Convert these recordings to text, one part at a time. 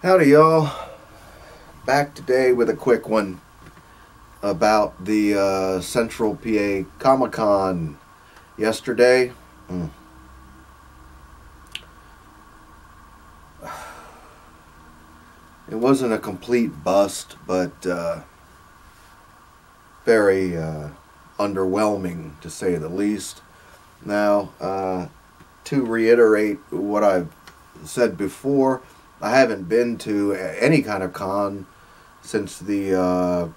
Howdy y'all, back today with a quick one about the Central PA ComicCon yesterday. It wasn't a complete bust, but very underwhelming to say the least. Now, to reiterate what I've said before, I haven't been to any kind of con since the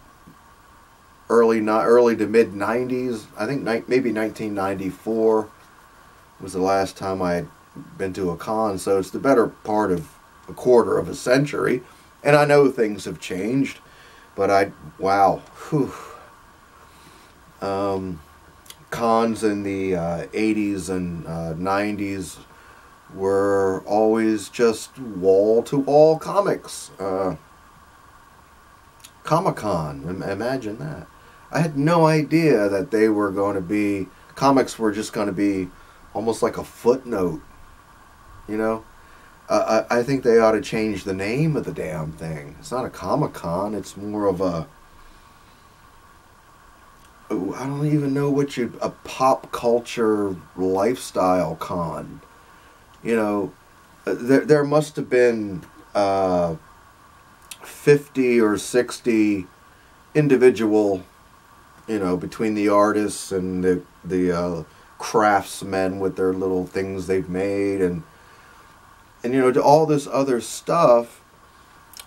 early to mid 90s. I think maybe 1994 was the last time I had been to a con, so it's the better part of a quarter of a century. And I know things have changed, but wow. Cons in the 80s and 90s were always just wall-to-wall comics. Comic-Con, imagine that. I had no idea that they were going to be, comics were just going to be almost like a footnote, you know? I think they ought to change the name of the damn thing. It's not a Comic-Con, it's more of a, I don't even know a pop culture lifestyle con. You know, there must have been 50 or 60 individual, you know, between the artists and the craftsmen with their little things they've made and you know, all this other stuff,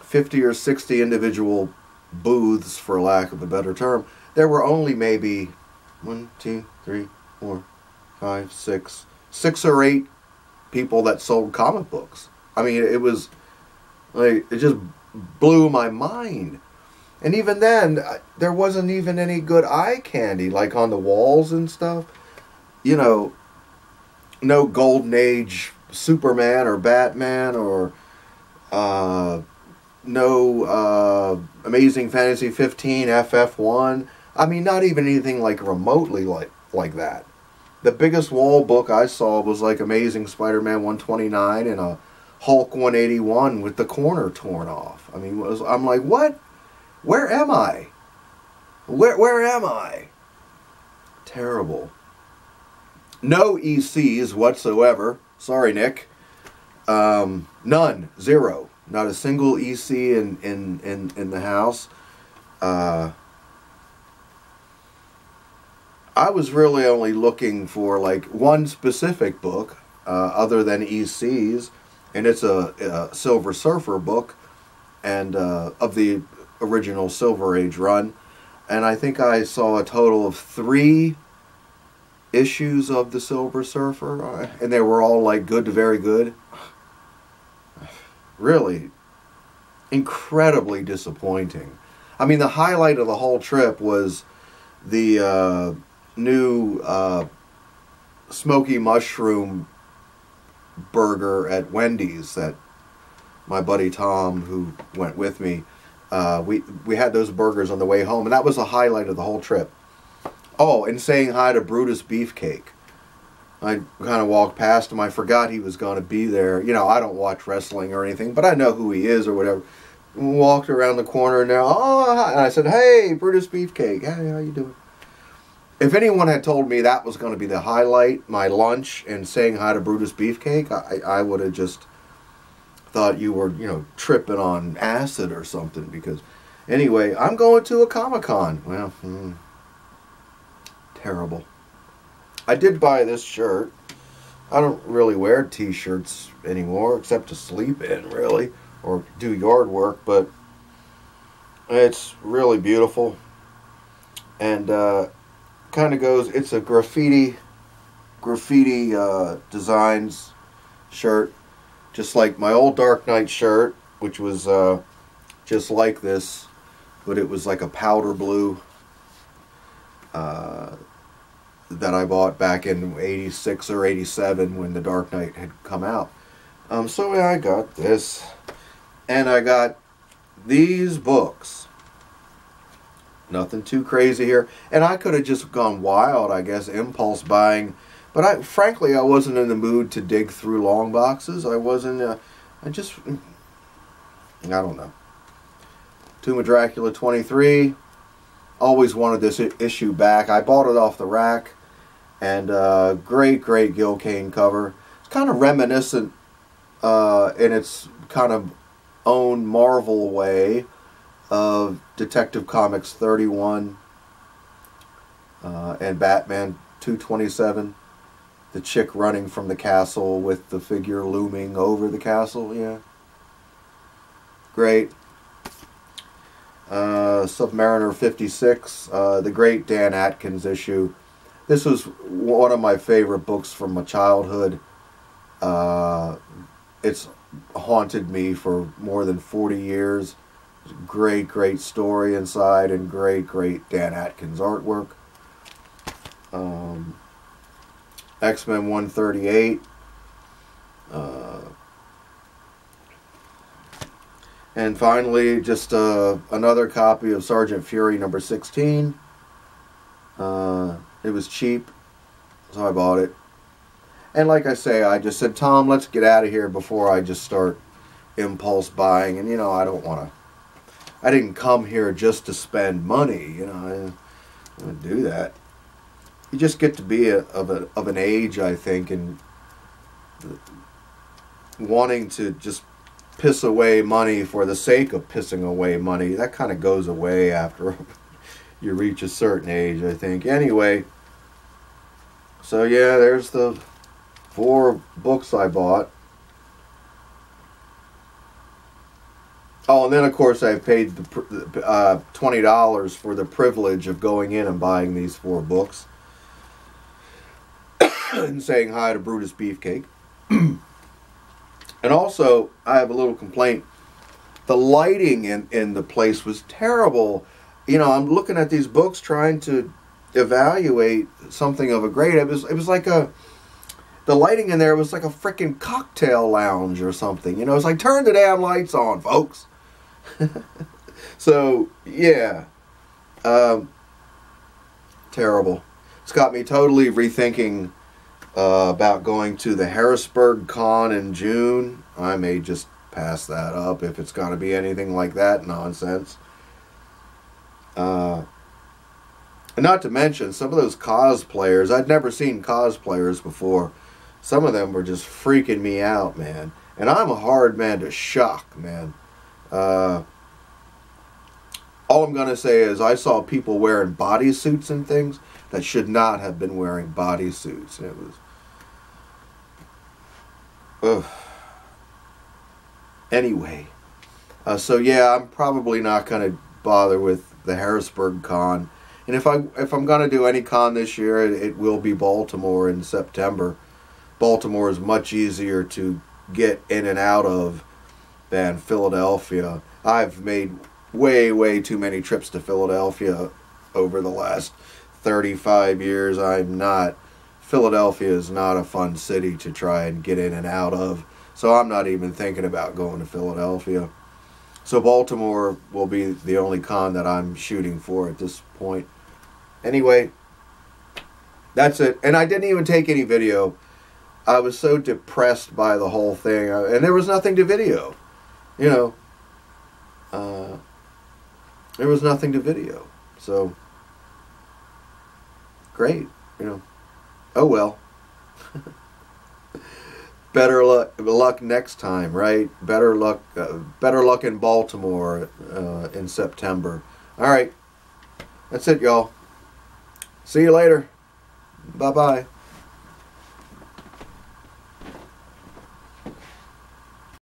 50 or 60 individual booths, for lack of a better term. There were only maybe 1, 2, 3, 4, 5, 6 or 8 people that sold comic books. I mean, it was like, it just blew my mind. And even then, there wasn't even any good eye candy, like on the walls and stuff. You know, no Golden Age Superman or Batman or no Amazing Fantasy 15 FF1. I mean, not even anything like remotely like that. The biggest wall book I saw was like Amazing Spider-Man 129 and a Hulk 181 with the corner torn off. I mean, I'm like, what? Where am I? Where am I? Terrible. No ECs whatsoever. Sorry, Nick. None. Zero. Not a single EC in the house. I was really only looking for like one specific book other than ECs, and it's a Silver Surfer book, and of the original Silver Age run, and I think I saw a total of 3 issues of the Silver Surfer, and they were all like good to very good. Really incredibly disappointing. I mean, the highlight of the whole trip was the new smoky mushroom burger at Wendy's that my buddy Tom, who went with me, we had those burgers on the way home, and that was the highlight of the whole trip. Oh, and saying hi to Brutus Beefcake. I kind of walked past him. I forgot he was going to be there. You know, I don't watch wrestling or anything, but I know who he is or whatever. Walked around the corner and and I said, "Hey, Brutus Beefcake. Hey, how you doing?" If anyone had told me that was going to be the highlight, my lunch, and saying hi to Brutus Beefcake, I would have just thought you were, you know, tripping on acid or something. Because, anyway, I'm going to a Comic-Con. Well, terrible. I did buy this shirt. I don't really wear t-shirts anymore, except to sleep in, really, or do yard work, but it's really beautiful. And, kind of goes, it's a graffiti designs shirt, just like my old Dark Knight shirt, which was just like this, but it was like a powder blue that I bought back in 86 or 87 when the Dark Knight had come out. So yeah, I got this, and I got these books. Nothing too crazy here. And I could have just gone wild, I guess, impulse buying. But frankly, I wasn't in the mood to dig through long boxes. I wasn't, I don't know. Tomb of Dracula 23. Always wanted this issue back. I bought it off the rack. And great Gil Kane cover. It's kind of reminiscent in its kind of own Marvel way of Detective Comics 31 and Batman 227. The chick running from the castle with the figure looming over the castle. Yeah. Great. Submariner 56. The great Dan Atkins issue. This was one of my favorite books from my childhood. It's haunted me for more than 40 years. Great story inside, and great Dan Atkins artwork. X-Men 138. And finally, just another copy of Sergeant Fury number 16. It was cheap, so I bought it. And like I say, I just said, Tom, let's get out of here before I just start impulse buying. And, you know, I don't want to... I didn't come here just to spend money, you know. I don't do that. You just get to be of an age, I think, and wanting to just piss away money for the sake of pissing away money. That kind of goes away after you reach a certain age, I think. Anyway, so yeah, there's the 4 books I bought. Oh, and then of course I paid the $20 for the privilege of going in and buying these 4 books and saying hi to Brutus Beefcake. And also, I have a little complaint. The lighting in the place was terrible. You know, I'm looking at these books trying to evaluate something of a grade. It was like the lighting in there was like a freaking cocktail lounge or something. You know, it's like, turn the damn lights on, folks. So, yeah. Terrible. It's got me totally rethinking about going to the Harrisburg Con in June. I may just pass that up if it's going to be anything like that nonsense. And not to mention, some of those cosplayers, I'd never seen cosplayers before. Some of them were just freaking me out, man. And I'm a hard man to shock, man. All I'm going to say is I saw people wearing bodysuits and things that should not have been wearing bodysuits. And it was... Ugh. Anyway. So yeah, I'm probably not going to bother with the Harrisburg Con. And if I'm going to do any con this year, it will be Baltimore in September. Baltimore is much easier to get in and out of than Philadelphia. I've made way too many trips to Philadelphia over the last 35 years. Philadelphia is not a fun city to try and get in and out of. So I'm not even thinking about going to Philadelphia. So Baltimore will be the only con that I'm shooting for at this point. Anyway, that's it. And I didn't even take any video. I was so depressed by the whole thing. And there was nothing to video. You know. There was nothing to video. So, great. You know. Oh well. Better luck next time, right? Better luck in Baltimore in September. All right. That's it, y'all. See you later. Bye-bye.